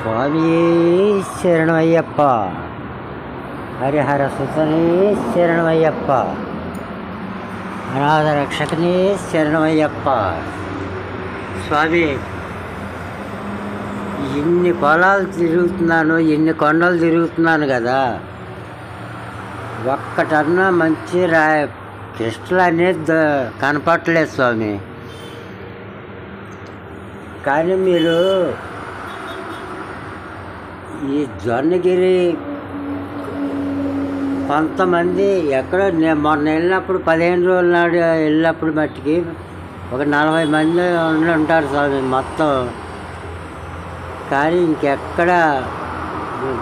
స్వామి శరణమయ్యప్ప, హరిహర సుతనే శరణమయ్యప్ప, అనాథ రక్షకనే శరణమయ్యప్ప. స్వామి, ఇన్ని పొలాలు తిరుగుతున్నాను, ఇన్ని కొండలు తిరుగుతున్నాను కదా, ఒక్కటన్నా మంచి క్రిస్టల్ అనేది కనపట్టలేదు స్వామి. కానీ మీరు ఈ జొన్నగిరి కొంతమంది ఎక్కడో మొన్న వెళ్ళినప్పుడు 15 రోజుల నాడు వెళ్ళినప్పుడు మట్టికి ఒక 40 మంది ఉంటారు స్వామి మొత్తం. కానీ ఇంకెక్కడ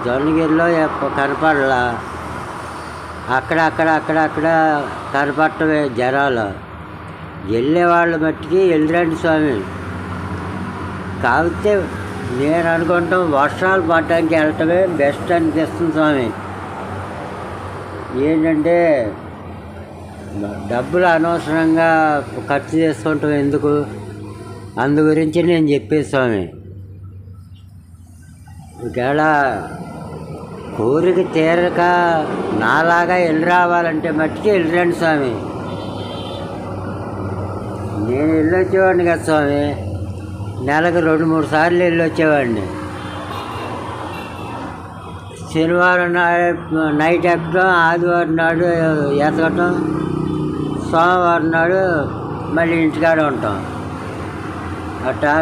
జొన్నగిరిలో కనపడలా. అక్కడ కనపడటమే జనాలు. వెళ్ళేవాళ్ళు మట్టికి వెళ్ళిరండి స్వామి. కాకపోతే నేను అనుకుంటాం వర్షాలు పడటానికి వెళ్ళటమే బెస్ట్ అనిపిస్తుంది స్వామి. ఏంటంటే డబ్బులు అనవసరంగా ఖర్చు చేసుకుంటాం ఎందుకు, అందు గురించి నేను చెప్పేది స్వామి. ఒకవేళ కోరిక తీరక నాలాగా వెళ్ళి రావాలంటే మట్టికి వెళ్ళిరండి స్వామి. నేను వెళ్ళొచ్చేవాడిని కదా స్వామి, నెలకు 2-3 సార్లు వెళ్ళొచ్చేవాడిని. శనివారం నైట్ ఎక్కడం, ఆదివారం నాడు ఎతకటం, సోమవారం నాడు మళ్ళీ ఇంటికాడ ఉంటాం. అట్టా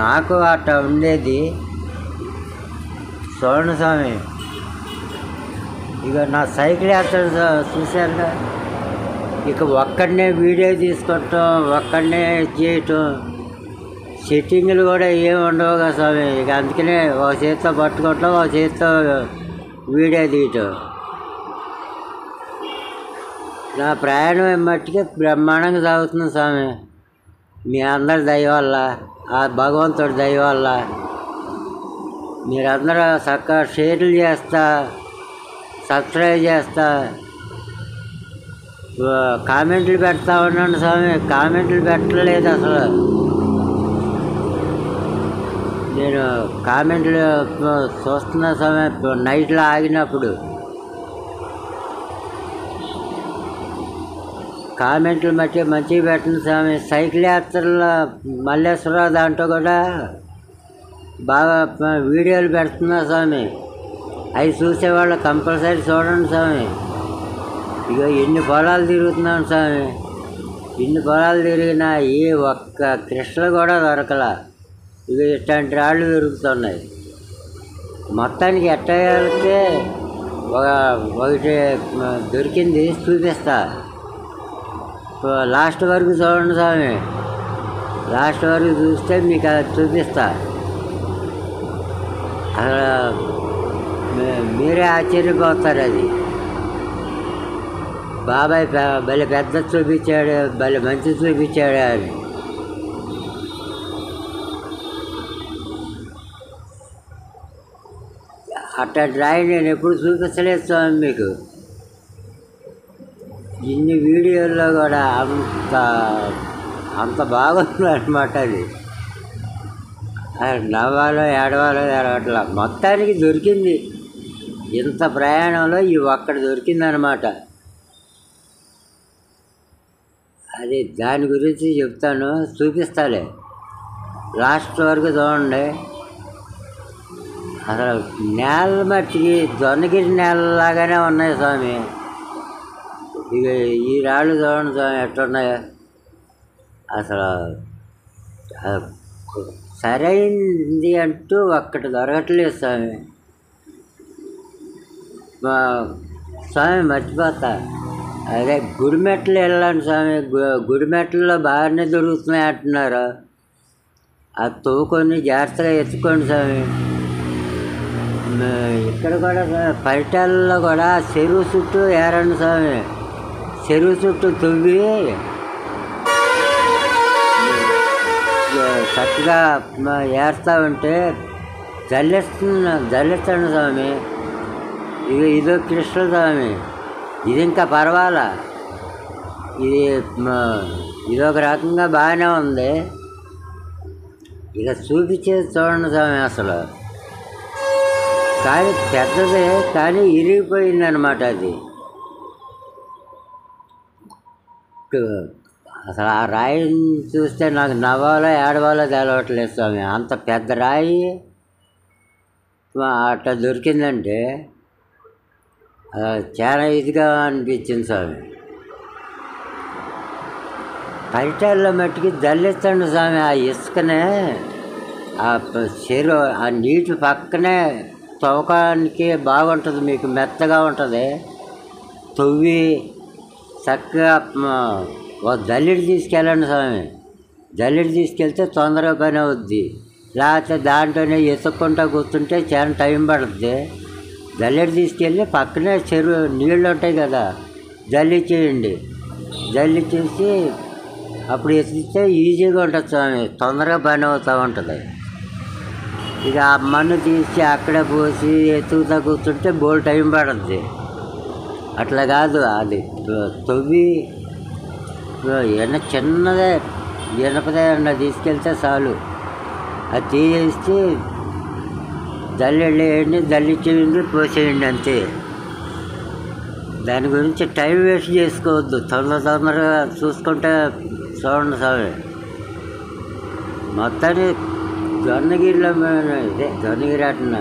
నాకు అట్టా ఉండేది. చూడండి స్వామి, ఇక నా సైకిల్ యాత్ర చూశారుగా, ఇక ఒక్కడనే వీడియో తీసుకుంటాం, ఒక్కడనే చేయటం, సెట్టింగులు కూడా ఏమి ఉండవు కదా స్వామి. ఇక అందుకనే ఒక చేతితో పట్టుకోవటం, ఒక చేతితో వీడియో తీయటం. నా ప్రయాణం మట్టికి బ్రహ్మాండంగా సాగుతుంది స్వామి. మీ అందరి దయ వల్ల, ఆ భగవంతుడి దయ వల్ల మీరందరూ చక్కగా షేర్లు చేస్తా, సబ్స్క్రైబ్ చేస్తా, కామెంట్లు పెడతా ఉన్నాను స్వామి. కామెంట్లు పెట్టలేదు అసలు. నేను కామెంట్లు చూస్తున్నా స్వామి నైట్లో ఆగినప్పుడు. కామెంట్లు మట్టి మంచిగా పెట్టండి స్వామి. సైకిల్ యాత్రలో మల్లేశ్వరరావు దాంట్లో కూడా బాగా వీడియోలు పెడుతున్నా స్వామి. అవి చూసేవాళ్ళు కంపల్సరీ చూడండి స్వామి. ఇక ఎన్ని పొలాలు తిరుగుతున్నాను స్వామి, ఎన్ని పొలాలు తిరిగినా ఏ ఒక్క క్రిస్టల్ కూడా దొరకలా. ఇక ఇట్లాంటి రాళ్ళు దొరుకుతున్నాయి. మొత్తానికి ఎట్టగలిగితే ఒకటి దొరికింది చూపిస్తా. లాస్ట్ వరకు చూడండి స్వామి. లాస్ట్ వరకు చూస్తే మీకు అది చూపిస్తా. అసలు మీరే ఆశ్చర్యపోతారు. అది బాబాయ్ భలే పెద్ద చూపించాడు, భలే మంచి చూపించాడు అని. అట్లా డ్రాయింగ్ నేను ఎప్పుడు చూపించలేదు స్వామి మీకు. ఇన్ని వీడియోల్లో కూడా అంత బాగుంది అనమాట. అది నవ్వాలో ఏడవాలో ఎరగట్లా. మొత్తానికి దొరికింది. ఇంత ప్రయాణంలో ఈ ఒక్కటి దొరికిందనమాట. అది దాని గురించి చెప్తాను, చూపిస్తాలే. లాస్ట్ వరకు చూడండి. అసలు నేల మట్టికి జొన్నగిరి నేలలాగానే ఉన్నాయి స్వామి. ఇక ఈ రాళ్ళు చూడండి స్వామి ఎట్టున్నాయో. అసలు సరైంది అంటూ ఒక్కటి దొరకట్లేదు స్వామి. స్వామి మర్చిపోతా, అదే గుడిమెట్లు వెళ్ళండి స్వామి. గుడిమెట్లలో బాగానే దొరుకుతున్నాయి అంటున్నారు. అది తవ్వుకొని జాగ్రత్తగా ఎత్తుకోండి స్వామి. ఇక్కడ కూడా పరిటాలలో కూడా చెరువు చుట్టూ ఏరండి స్వామి. చెరువు చుట్టూ తవ్వి చక్కగా ఏరుస్తూ ఉంటే జల్లిస్తాను స్వామి. ఇదో క్రిస్టల్ స్వామి. ఇది ఇంకా పర్వాలా. ఇదొక రకంగా బాగానే ఉంది. ఇక చూపించేది చూడండి స్వామి. అసలు కానీ పెద్దదే, కానీ ఇరిగిపోయిందనమాట అది. అసలు ఆ రాయిని చూస్తే నాకు నవ్వాలో ఏడవాలో తెలవట్లేదు స్వామి. అంత పెద్ద రాయి అట్లా దొరికిందంటే చాలా ఇదిగా అనిపించింది స్వామి. పరిటాల్లో మట్టికి జల్లించండి స్వామి. ఆ ఇసుకనే ఆ చెరువు ఆ నీటి పక్కనే తవ్వకానికి బాగుంటుంది, మీకు మెత్తగా ఉంటుంది. తవ్వి చక్కగా జల్లెడి తీసుకెళ్ళండి స్వామి. జల్లెడి తీసుకెళ్తే తొందరగా పని అవుద్ది. లేకపోతే దాంట్లోనే ఎత్తుక్కుంటా కూర్చుంటే చాలా టైం పడుతుంది. జల్లెడి తీసుకెళ్ళి పక్కనే చెరువు నీళ్ళు ఉంటాయి కదా, జల్లిచ్చేయండి. జల్లిచ్చేసి అప్పుడు ఎత్తితే ఈజీగా ఉంటుంది స్వామి, తొందరగా పని అవుతూ ఉంటుంది. ఇక ఆ మన్ను తీసి అక్కడే పోసి ఎత్తుకుతా కూర్చుంటే బోల్ టైం పడుతుంది. అట్లా కాదు, అది తవ్వి చిన్నదే ఇనపదే తీసుకెళ్తే చాలు. అది తీసేసి జల్లెళ్ళు వేయండి, జల్లిచ్చేయండి, పోసేయండి, అంతే. దాని గురించి టైం వేస్ట్ చేసుకోవద్దు, తొందరగా చూసుకుంటే చూడండి స్వామి. మొత్తాన్ని జొన్నగిరిలో ఇదే జొన్నగిరి అట్టిన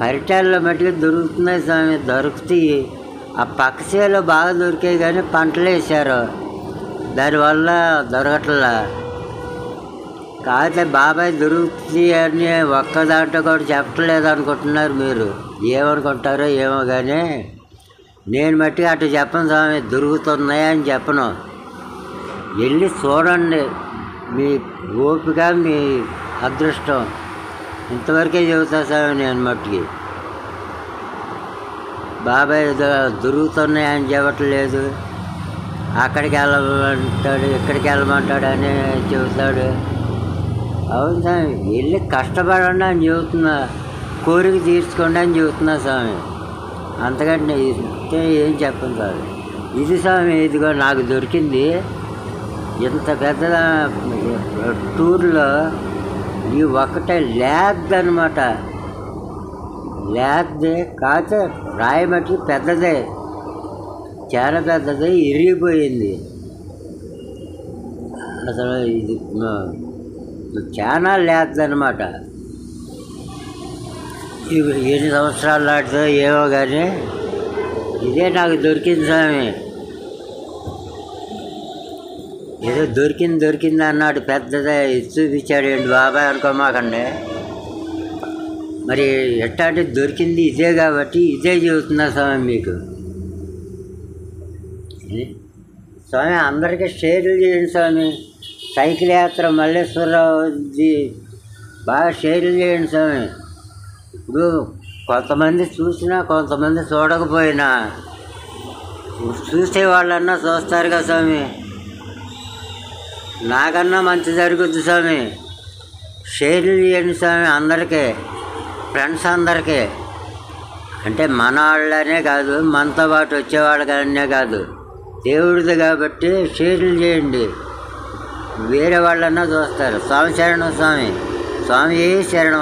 పరిటాల్లో మట్టిగా దొరుకుతున్నాయి స్వామి. దొరుకుతాయి. ఆ పక్క చేలో బాగా దొరికాయి, కానీ పంటలు వేసారు, దానివల్ల దొరకట్లా. కాకపోతే బాబాయ్ దొరుకుతుంది అని ఒక్క దాంట్లో కూడా చెప్పట్లేదు అనుకుంటున్నారు మీరు. ఏమనుకుంటారో ఏమో కానీ నేను మట్టిగా అటు చెప్పను స్వామి, దొరుకుతున్నాయి అని చెప్పను. వెళ్ళి చూడండి, మీ ఓపిక, మీ అదృష్టం. ఇంతవరకే చెబుతా స్వామి నేను మట్టికి. బాబాయ్ దొరుకుతున్నాయని చెప్పట్లేదు, అక్కడికి వెళ్ళమంటాడు, ఇక్కడికి వెళ్ళమంటాడు అని చెబుతాడు. అవును స్వామి, వెళ్ళి కష్టపడండి అని చెబుతున్నా, కోరిక తీర్చుకోండి అని చెబుతున్నా స్వామి. అంతకంటే ఏం చెప్పను స్వామి. ఇది స్వామి, ఇదిగో నాకు దొరికింది ఇంత పెద్ద టూర్లో ఈ ఒక్కటే లేద్ది అనమాట. లేద్ది కాకపోతే రాయి మట్టి పెద్దదే, చాలా పెద్దది, ఇరిగిపోయింది. అసలు ఇది చాలా లేద్ది అనమాట. ఎన్ని సంవత్సరాలు నాటిదో ఏమో కానీ ఇదే నాకు దొరికింది స్వామి. ఏదో దొరికింది అన్నాడు, పెద్దదే చూపించాడు. ఏంటి బాబాయ్ అనుకోమాకండి. మరి ఎట్టాంటి దొరికింది ఇదే కాబట్టి ఇదే చెబుతున్నా స్వామి మీకు. స్వామి అందరికీ షేర్లు చేయండి స్వామి. సైకిల్ యాత్ర మల్లేశ్వరరావుది బాగా షేర్లు చేయండి స్వామి. ఇప్పుడు కొంతమంది చూసినా కొంతమంది చూడకపోయినా చూసే వాళ్ళన్నా చూస్తారు కదా స్వామి. నాకన్నా మంచి జరుగుద్ది స్వామి. షేర్లు చేయండి స్వామి అందరికీ, ఫ్రెండ్స్ అందరికీ. అంటే మన వాళ్ళనే కాదు, మనతో పాటు వచ్చేవాళ్ళకనే కాదు, దేవుడిది కాబట్టి షేర్లు చేయండి. వేరే వాళ్ళన్నా చూస్తారు. స్వామి శరణం స్వామి, స్వామి శరణం.